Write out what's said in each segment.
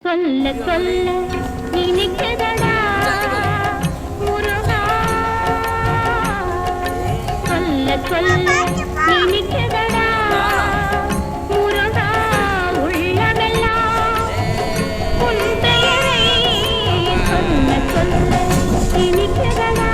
சொல்ல சொல்ல நினைக்கிறதா முருகா, சொல்ல சொல்ல நினைக்கிறதா முருகா, உள்ளமெல்லாம் உன் பெயரை சொல்ல சொல்ல நினைக்கிறதா.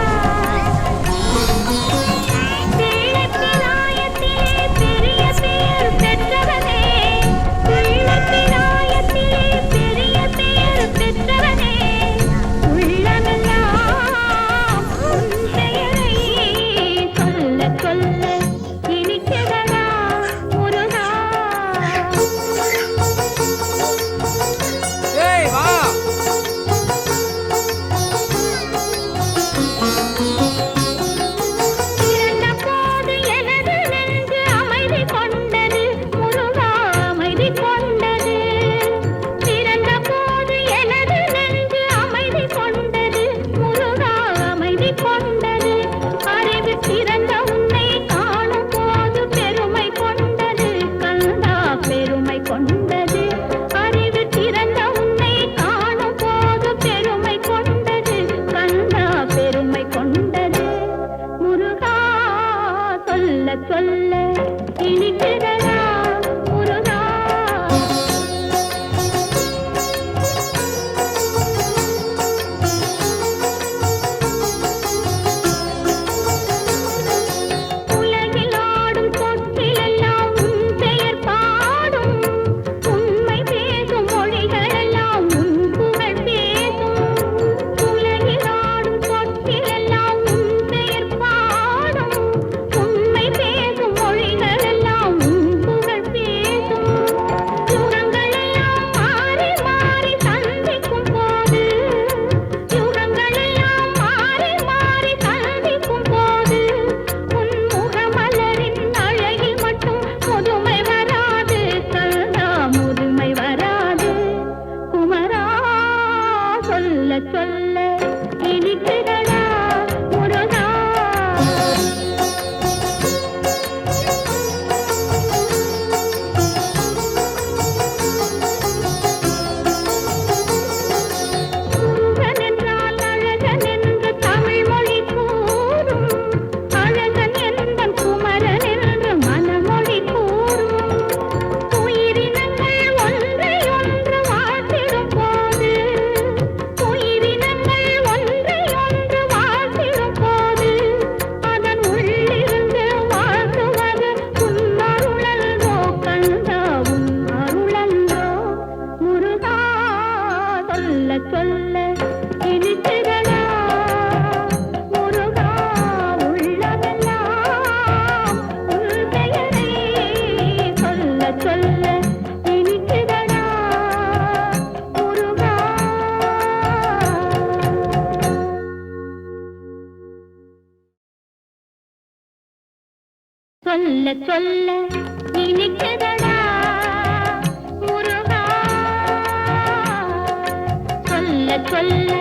சொல்ல இனிக்கிறதா முருகா, உலகில் ஆடும் சொற்களெல்லாம் உன் பெயர் பாடும், உண்மை பேசும் மொழிகளெல்லாம் உன் புகழ் பேசும். உலகில் ஆடும் சொற்களெல்லாம் உன் பெயர் பாடும், உண்மை பேசும் மொழிகளெல்லாம் உன் புகழ் பேசும். யுகங்களெல்லாம் மாறி மாறி சந்திக்கும் போது, யுகங்களெல்லாம் மாறி மாறி சந்திக்கும் போது, உன் முகமலரின் அழகில் மட்டும் முதுமை வராது கந்தா, முதுமை வராது குமரா. சொல்ல சொல்ல இனிக்கிறதா முருகா, முருகன் என்றால் அழகன் என்று தமிழ் மொழி கூறும், அழகன் என்பன் குமரன் என்று மனமொழி கூறும். உயிரினங்கள் ஒன்றை ஒன்று வாழ்த்திடும் போது, உயிரினங்கள் ஒன்றை ஒன்று வாழ்த்திடும் போது, அதன் உள்ளிருந்து வாழ்த்துவது உன் அருளன்றோ கந்தா, உன் அருளன்றோ முருகா. சொல்ல சொல்ல இனிக்கிறதா முருகா, உள்ளமெல்லாம் உன் பெயரை சொல்ல சொல்ல இனிக்கிறதா முருகா. சொல்ல சொல்ல இனிக்கிறதா முருகா, சொல்ல சொல்ல